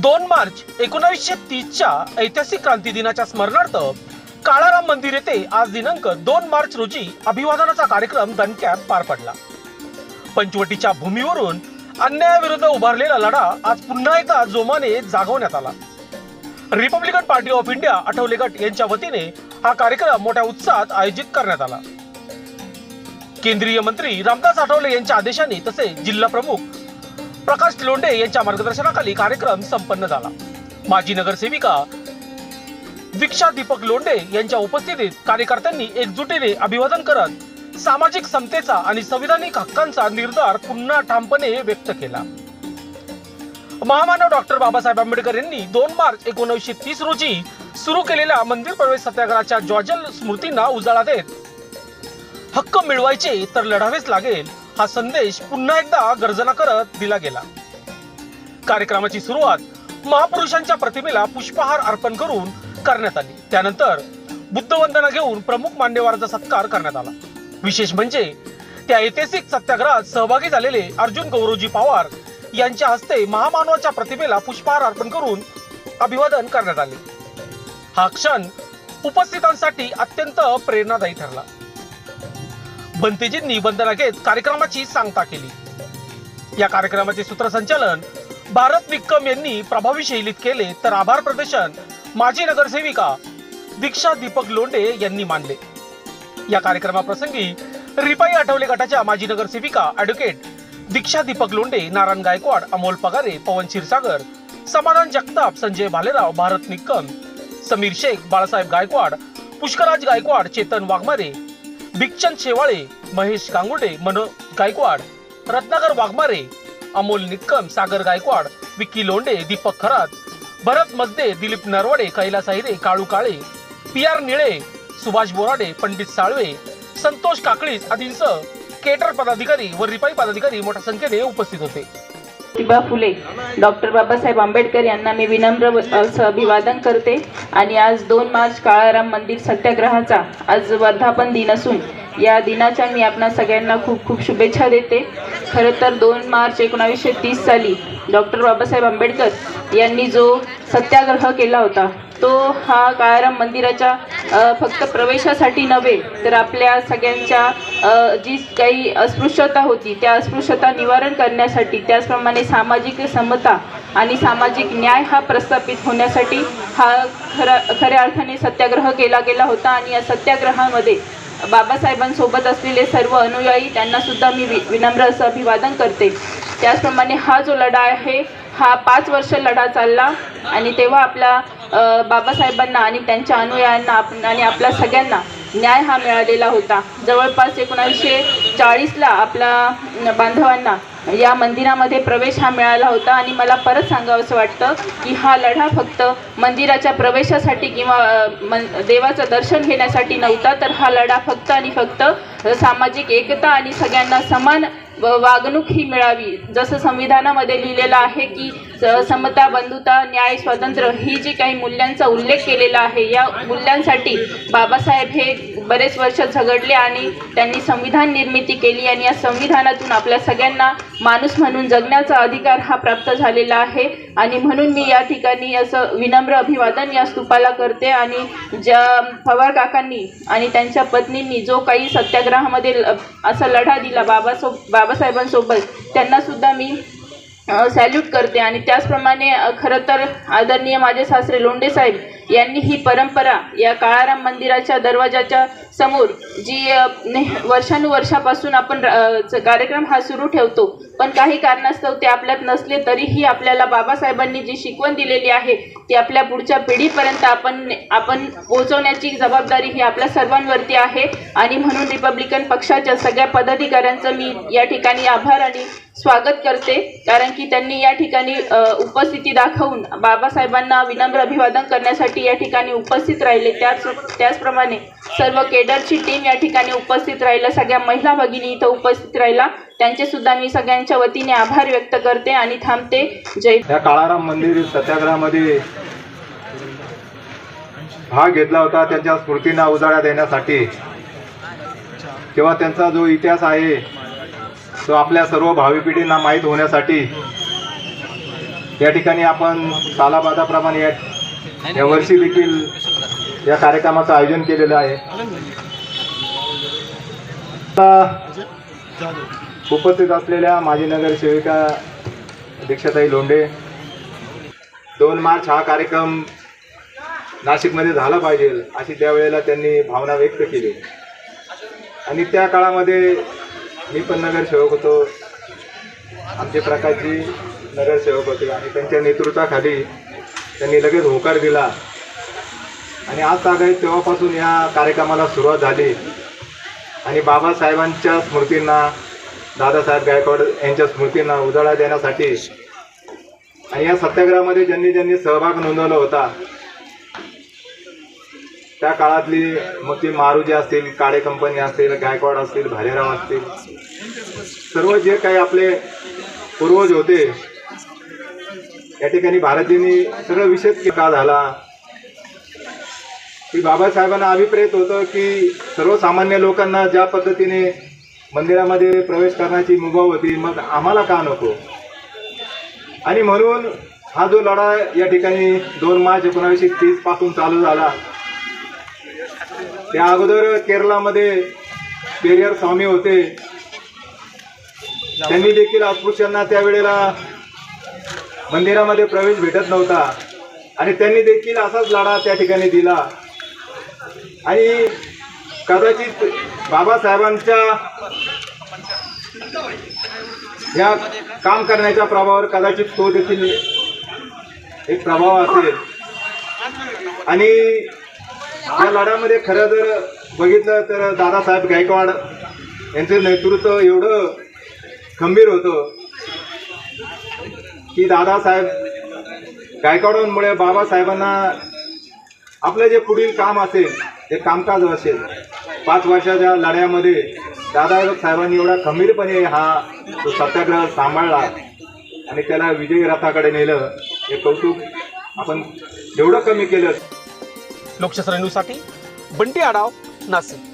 2 मार्च 1930च्या ऐतिहासिक क्रांती दिनाच्या स्मरणार्थ काळाराम मंदिर येथे आज दिनांक 2 मार्च रोजी अभिवादनाचा कार्यक्रम दणक्यात पार पडला. पंचवटीच्या भूमीवरून अन्यायाविरुद्ध उभारलेला लढा आज पुन्हा एकदा जोमाने जागवण्यात आला. Republican party of India Athawale गट यांच्या वतीने हा कार्यक्रम मोठ्या उत्साहात आयोजित करण्यात आला. केंद्रीय मंत्री रामदास आठवले यांच्या आदेशाने तसेच जिल्हा प्रमुख प्रकाश लोंढे यांच्या मार्गदर्शनाखाली कार्यक्रम संपन्न झाला. माजी नगरसेविका दीक्षा दीपक लोंढे यांच्या उपस्थितीत कार्यकर्त्यांनी एकजुटीने अभिवादन करत सामाजिक समतेचा आणि संविधानिक हक्कांचा निर्धार पुन्हा ठामपणे व्यक्त केला. महामानव डॉक्टर बाबासाहेब आंबेडकर यांनी 2 मार्च 1930 रोजी सुरू केलेल्या मंदिर प्रवेश सत्याग्रहाच्या ज्वाजल स्मृतींना उजाळा देत हक्क मिळवायचे तर लढावेच लागेल हा संदेश पुन्हा एकदा गर्जना करत दिला गेला. कार्यक्रमाची सुरुवात महापुरुषांच्या प्रतिमेला पुष्पहार अर्पण करून करण्यात आली. त्यानंतर बुद्धवंदना घेऊन प्रमुख मान्यवरांचा सत्कार करण्यात आला. विशेष म्हणजे त्या ऐतिहासिक सत्याग्रहात सहभागी झालेले अर्जुन गौरवजी पवार यांच्या हस्ते महामानवाच्या प्रतिमेला पुष्पहार अर्पण करून अभिवादन करण्यात आले. हा क्षण उपस्थितांसाठी अत्यंत प्रेरणादायी ठरला. बंतेजींनी वंदना घेत कार्यक्रमाची सांगता केली. या कार्यक्रमाचे सूत्रसंचालन भारत निक्कम यांनी प्रभावी शैलीत केले तर आभार प्रदर्शन माजी नगरसेविका दीक्षा दीपक लोंढे यांनी मानले. या कार्यक्रमाप्रसंगी रिपाई आठवले गटाच्या माजी नगरसेविका ॲडव्होकेट दीक्षा दीपक लोंढे, नारायण गायकवाड, अमोल पगारे, पवन क्षीरसागर, समाधान जगताप, संजय भालेराव, भारत निक्कम, समीर शेख, बाळासाहेब गायकवाड, पुष्कराज गायकवाड, चेतन वाघमारे, भिक्षण शेवाळे, महेश गांगुर्डे, मनोज गायकवाड, रत्नाकर वाघमारे, अमोल निक्कम, सागर गायकवाड, विक्की लोंढे, दीपक खरात, भरत मजदे, दिलीप नरवडे, कैलास अहिरे, काळू काळे, PR निळे, सुभाष बोराडे, पंडित साळवे, संतोष काकळीस आदींसह केटर पदाधिकारी व रिपाई पदाधिकारी मोठ्या संख्येने उपस्थित होते. ज्योतिबा फुले, डॉक्टर बाबासाहेब आंबेडकर यांना मी विनम्र अभिवादन करते. आणि आज 2 मार्च काळाराम मंदिर सत्याग्रहाचा आज वर्धापन दिन असून या दिनाच्या मी आपणा सगळ्यांना खूप खूप शुभेच्छा देते. खरं तर 2 मार्च 1930 साली डॉक्टर बाबासाहेब आंबेडकर यांनी जो सत्याग्रह केला होता तो हा काळाराम मंदिराच्या फक्त प्रवेशासाठी नव्हे तर आपल्या सगळ्यांच्या जी काही अस्पृश्यता होती त्या अस्पृश्यता निवारण करण्यासाठी, त्याचप्रमाणे सामाजिक समता आणि सामाजिक न्याय हा प्रस्थापित होण्यासाठी हा खऱ्या अर्थाने सत्याग्रह केला गेला होता. आणि या सत्याग्रहामध्ये बाबासाहेबांसोबत असलेले सर्व अनुयायी त्यांना सुद्धा मी विनम्र असं अभिवादन करते. त्याचप्रमाणे हा जो लढा आहे हा 5 वर्ष लढा चालला आणि तेव्हा आपला बाबासाहेबांना आणि त्यांच्या अनुयायांना आणि आपल्या सगळ्यांना न्याय हा मिळालेला होता. जवळपास 1940ला आपल्या बांधवांना या मंदिरामध्ये प्रवेश हा मिळाला होता. आणि मला परत सांगावंसं वाटतं की हा लढा फक्त मंदिराच्या प्रवेशासाठी किंवा देवाचं दर्शन घेण्यासाठी नव्हता, तर हा लढा फक्त आणि फक्त सामाजिक एकता आणि सगळ्यांना समान वागणूक ही मिळावी. जसं संविधानामध्ये लिहिलेलं आहे की समता, बंधुता, न्याय, स्वातंत्र्य ही जी काही मूल्यांचा उल्लेख केलेला आहे, या मूल्यांसाठी बाबासाहेब हे बरेच वर्ष झगडले आणि त्यांनी संविधान निर्मिती केली. आणि या संविधानातून आपल्या सगळ्यांना माणूस म्हणून जगण्याचा अधिकार हा प्राप्त झालेला आहे. आणि म्हणून मी या ठिकाणी असं विनम्र अभिवादन या स्तूपाला करते. आणि ज्या पवार काकांनी आणि त्यांच्या पत्नींनी जो काही सत्याग्रहामध्ये असा लढा दिला बाबासाहेबांसोबत, त्यांना सुद्धा मी सॅल्यूट करते. आणि त्याचप्रमाणे खरं तर आदरणीय माझे सासरे लोंढे साहेब यांनी ही परंपरा या काळाराम मंदिराच्या दरवाजाच्या समोर जी वर्षानुवर्षापासून आपण कार्यक्रम हा सुरू ठेवतो, पण काही कारणास्तव ते आपल्यात नसले तरीही आपल्याला बाबासाहेबांनी जी शिकवण दिलेली आहे ती आपल्या पुढच्या पिढीपर्यंत आपण पोहोचवण्याची जबाबदारी ही आपल्या सर्वांवरती आहे. आणि म्हणून रिपब्लिकन पक्षाच्या सगळ्या पदाधिकाऱ्यांचं मी या ठिकाणी आभार आणि स्वागत करते, कारण की त्यांनी या ठिकाणी उपस्थिती दाखवून बाबासाहेबांना विनम्र अभिवादन करण्यासाठी या ठिकाणी उपस्थित राहिले. त्याचप्रमाणे सर्व केडरची टीम या ठिकाणी उपस्थित राहिल्या, सगळ्या महिला भगिनी इथं उपस्थित राहिला, त्यांचे सुद्धा मी सगळ्यांच्या वतीने आभार व्यक्त करते आणि थांबते. जय. या काळाराम मंदिर सत्याग्रहामध्ये भाग घेतला होता त्यांच्या स्मृतींना उजाळा देण्यासाठी, किंवा त्यांचा जो इतिहास आहे तो आपल्या सर्व भावी पिढींना माहीत होण्यासाठी या ठिकाणी आपण सालाबादाप्रमाणे या वर्षी देखील या कार्यक्रमाचं आयोजन केलेलं आहे. उपस्थित असलेल्या माजी नगरसेविका दीक्षाताई लोंढे, 2 मार्च हा कार्यक्रम नाशिकमध्ये झाला पाहिजे अशी त्यावेळेला त्यांनी भावना व्यक्त केली. आणि त्या काळामध्ये मी पण नगरसेवक होतो, आमचे प्रकाशजी नगरसेवक होते आणि त्यांच्या नेतृत्वाखाली त्यांनी लगेच होकार दिला आणि आज तागायत तेव्हापासून या कार्यक्रमाला सुरुवात झाली. आणि बाबासाहेबांच्या स्मृतींना, दादासाहेब गायकवाड यांच्या स्मृतींना उजाळा देण्यासाठी आणि या सत्याग्रहामध्ये ज्यांनी सहभाग नोंदवला होता त्या काळातली, मग ती मारुजी असतील, काळे कंपनी असतील, गायकवाड असतील, भालेराव असतील, सर्व जे काही आपले पूर्वज होते या ठिकाणी भारतीयांनी सगळं विषय का झाला की बाबासाहेबांना अभिप्रेत होतं की सर्वसामान्य लोकांना ज्या पद्धतीने मंदिरामध्ये प्रवेश करण्याची मुभा होती, मग आम्हाला का नको. आणि म्हणून हा जो लढा या ठिकाणी 2 मार्च 1930 पासून चालू झाला. त्या अगोदर केरळामध्ये पेरियार स्वामी होते, त्यांनी देखील अस्पृश्यांना त्यावेळेला मंदिरामध्ये प्रवेश भेटत नव्हता आणि त्यांनी देखील असाच लढा त्या ठिकाणी दिला. आणि कदाचित बाबासाहेबांच्या या काम करण्याच्या प्रभावावर कदाचित तो देखील एक प्रभाव असेल. आणि या लढ्यामध्ये खरं जर बघितलं तर दादासाहेब गायकवाड यांचं नेतृत्व एवढं खंबीर होतं की दादासाहेब गायकवाडांमुळे बाबासाहेबांना आपलं जे पुढील काम असेल, ते कामकाज असेल, 5 वर्षाच्या लढ्यामध्ये दादासाहेबांनी एवढा खंबीरपणे हा सत्याग्रह सांभाळला आणि त्याला विजयी रथाकडे नेलं. हे कौतुक आपण एवढं कमी केलं. लोकशास्त्र न्यूजसाठी बंटी आढाव, नाशिक.